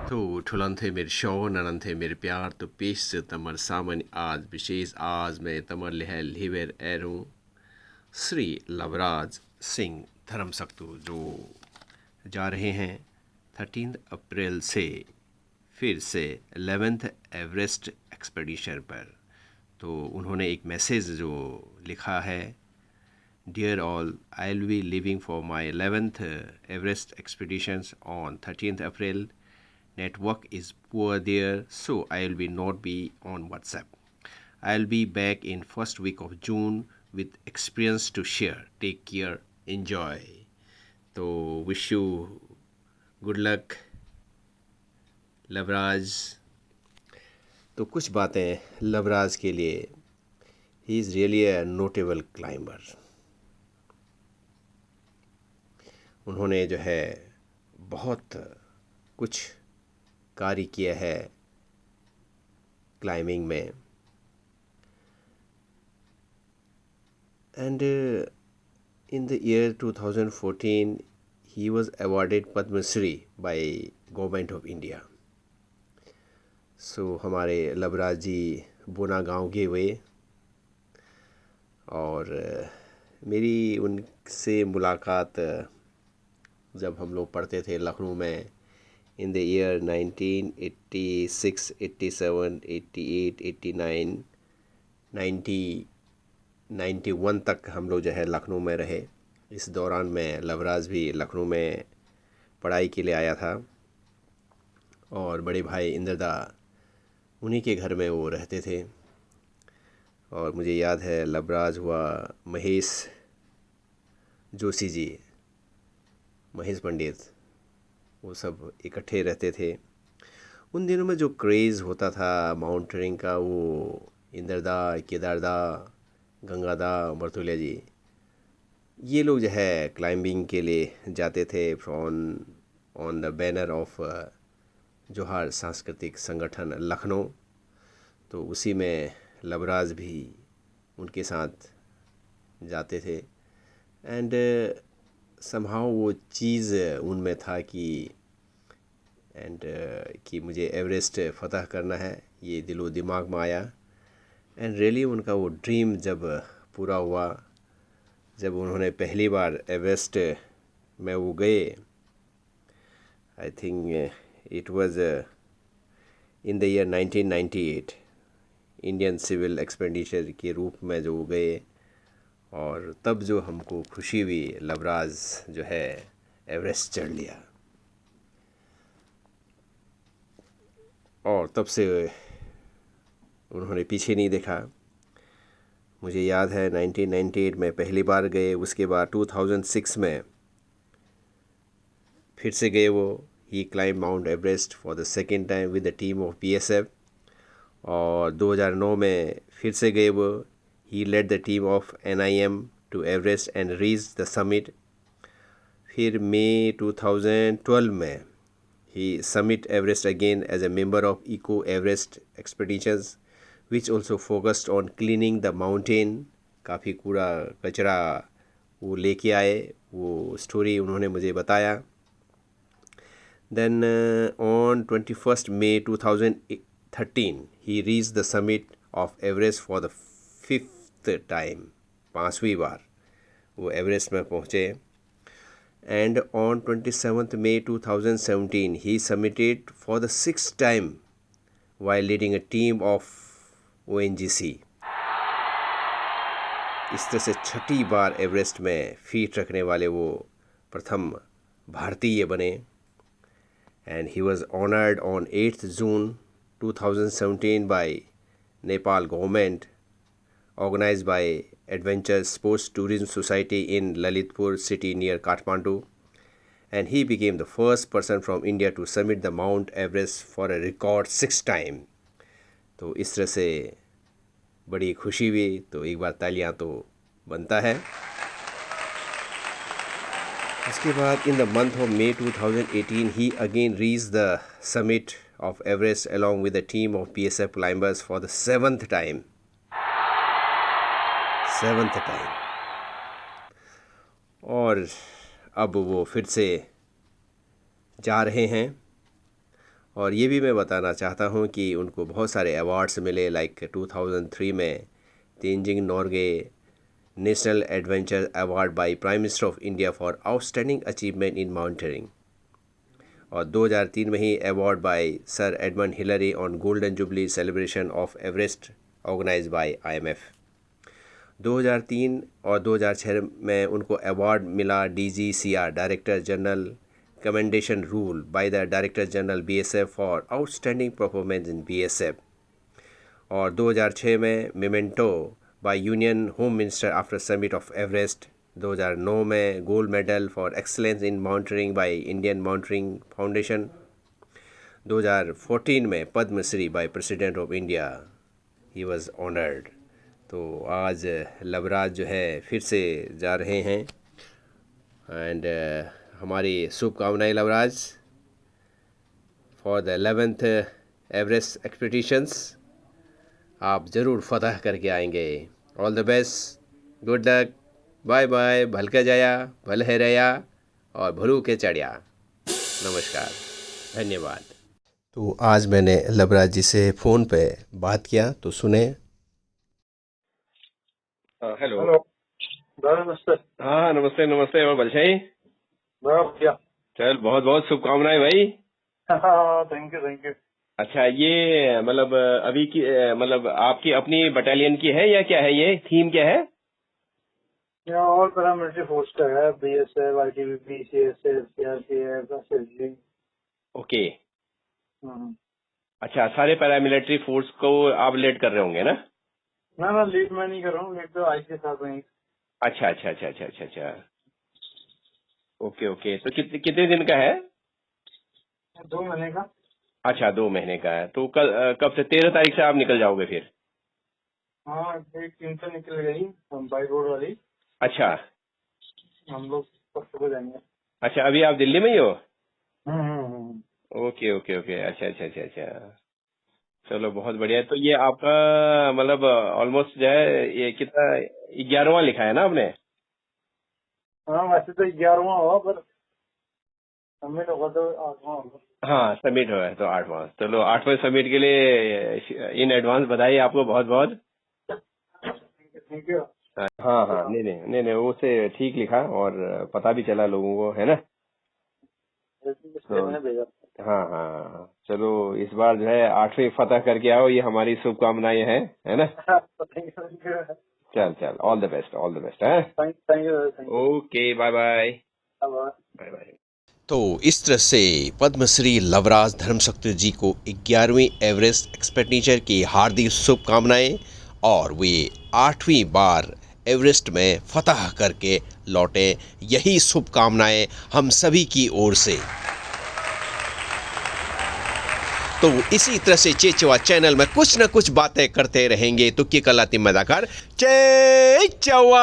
तो ठुलन थे मेरे शौ ननन थे मेरे प्यार तो पेश से तमर सामन आज विशेष आज में तमर लहल लिवेर एरू श्री लवराज सिंह धर्म सक्तु जो जा रहे हैं 13 अप्रैल से फिर से 11th एवरेस्ट एक्सपेडिशन पर। तो उन्होंने एक मैसेज जो लिखा है, Dear all, I'll be leaving for my 11th Everest expeditions on 13th April. Network is poor there, so I'll not be on WhatsApp. I'll be back in first week of June with experience to share. Take care, enjoy. तो wish you good luck, Lavraj. तो कुछ बातें लवराज के लिए, he is really a notable climber. उन्होंने जो है बहुत कुछ कार्य किया है क्लाइंबिंग में। And in the year 2014 he was awarded Padma Shri by government of India. So हमारे लवराज जी बोना गांव के हुए और मेरी उनसे मुलाकात जब हम लोग पढ़ते थे लखनऊ में in the year 1986, 87, 88, 89, 90, 91 तक हम लोग जो है लखनऊ में रहे। इस दौरान में लवराज भी लखनऊ में पढ़ाई के लिए आया था और बड़े भाई इंद्रदा उन्हीं के घर में वो रहते थे। और मुझे याद है लवराज हुआ महेश जोशी जी, महेश पंडित, वो सब इकट्ठे रहते थे। उन दिनों में जो क्रेज़ होता था माउंटेनिंग का, वो इंद्रदा, केदारदा, गंगादा, मर्तुलिया जी, ये लोग जो है क्लाइंबिंग के लिए जाते थे ऑन द बैनर ऑफ जोहार सांस्कृतिक संगठन लखनऊ। तो उसी में लवराज भी उनके साथ जाते थे। एंड समहाउ वो चीज़ उनमें था कि मुझे एवरेस्ट फ़तह करना है, ये दिलो दिमाग में आया। एंड रियली उनका वो ड्रीम जब पूरा हुआ, जब उन्होंने पहली बार एवरेस्ट में वो गए, I think it was in the year 1998, Indian civil expenditure के रूप में जो गए, और तब जो हमको खुशी हुई, लवराज जो है एवरेस्ट चढ़ लिया। और तब से उन्होंने पीछे नहीं देखा। मुझे याद है 1998 में पहली बार गए, उसके बाद 2006 में फिर से गए वो। He climb Mount Everest for the second time with the team of BSF। और 2009 में फिर से गए वो। He led the team of NIM to Everest and reached the summit. फिर मई 2012 में he summit Everest again as a member of Eco Everest expeditions, which also focused on cleaning the mountain. काफ़ी कूड़ा कचरा वो लेके आए, वो स्टोरी उन्होंने मुझे बताया। Then on 21st May 2013 he reached the summit of Everest for the 5th time, 5वीं बार वो एवरेस्ट में पहुँचे। And on 27th May 2017 he submitted for the 6th time while leading a team of ONGC। इस तरह से 6ठी बार Everest में feet रखने वाले वो प्रथम भारतीय बने। And he was honoured on 8th June 2017 by Nepal government, organized by Adventure Sports Tourism Society in Lalitpur city near Kathmandu, and he became the first person from India to summit the Mount Everest for a record 6 times. तो इस तरह से बड़ी खुशी हुई। तो एक बार तालियां तो बनता है। उसके बाद in the month of May 2018 he again reached the summit of Everest along with a team of BSF climbers for the 7th time. 7th time. और अब वो फिर से जा रहे हैं और ये भी मैं बताना चाहता हूँ कि उनको बहुत सारे अवार्ड्स मिले, लाइक 2003 में Tenzing Norgay national adventure award by prime minister of India for outstanding achievement in mountaineering, और 2003 में ही award by sir Edmund Hillary on golden jubilee celebration of Everest organised by IMF। 2003 और 2006 में उनको अवार्ड मिला DGCR director general commendation roll by the director general BSF for outstanding performance in BSF, और 2006 में memento by union home minister after summit of Everest. 2009 में gold medal for excellence in mountaineering by Indian mountaineering foundation. 2014 में Padma Shri by president of India he was honoured. तो आज लवराज जो है फिर से जा रहे हैं, एंड हमारी शुभकामनाएं Lovraj for the 11th Everest expeditions. आप ज़रूर फतह करके आएंगे। All the best, good luck, bye bye, भलके जाया भल है रया और भरू के चढ़िया। नमस्कार, धन्यवाद। तो आज मैंने लवराज जी से फ़ोन पे बात किया, तो सुने। हेलो हेलो नमस्ते। हाँ नमस्ते नमस्ते। और बलशाही बढ़िया। चल, बहुत बहुत शुभकामनाएं भाई। Thank you. अच्छा, ये मतलब अभी की मतलब आपकी अपनी बटालियन की है या क्या है? ये थीम क्या है? यहाँ और पैरामिलिट्री फोर्स का है, BSF, ITBP, CSF, CRPF, SSG। Okay, अच्छा, सारे पैरामिलिट्री फोर्स को आप लीड कर रहे होंगे ना? ना लीड मैं नहीं कर रहा हूँ, लीड तो आई के साथ में। अच्छा अच्छा अच्छा अच्छा अच्छा अच्छा, ओके ओके। तो कितने दिन का है? 2 महीने का। अच्छा, 2 महीने का है। तो कब से? 13 तारीख से आप निकल जाओगे फिर? हाँ, एक टीम से निकल गई बाई रोड वाली। अच्छा, हम लोग परसों को जाएंगे। अच्छा, अभी आप दिल्ली में ही हो? हम्म। ओके ओके ओके, अच्छा अच्छा अच्छा अच्छा, चलो बहुत बढ़िया। तो ये आपका मतलब ऑलमोस्ट जो है ये कितना, 11वां लिखा है ना आपने? हाँ, वैसे तो 11वां हुआ, पर सबमिट होगा तो 8वां होगा। हाँ, सबमिट हुआ है तो 8वां। चलो, 8वें सबमिट के लिए इन एडवांस बधाई आपको बहुत बहुत। Thank you. हाँ हाँ, नहीं नहीं नहीं नहीं, वो से ठीक लिखा और पता भी चला लोगों को, है ना? तो मैंने भेजा। हाँ हाँ, चलो इस बार जो है 8वीं फतह करके आओ, ये हमारी शुभकामनाएं हैं, है ना? Thank you. चल चल, all the best, all the best है। Thank you. Okay, bye bye. Bye bye. तो इस तरह से पद्मश्री लवराज धर्मशक्ति जी को 11वीं एवरेस्ट एक्सपेडिशन की हार्दिक शुभकामनाएं, और वे 8वीं बार एवरेस्ट में फतह करके लौटे, यही शुभकामनाएं हम सभी की ओर से। तो इसी तरह से चेचवा चैनल में कुछ न कुछ बातें करते रहेंगे। तो की कलाती मजाकार चेचवा।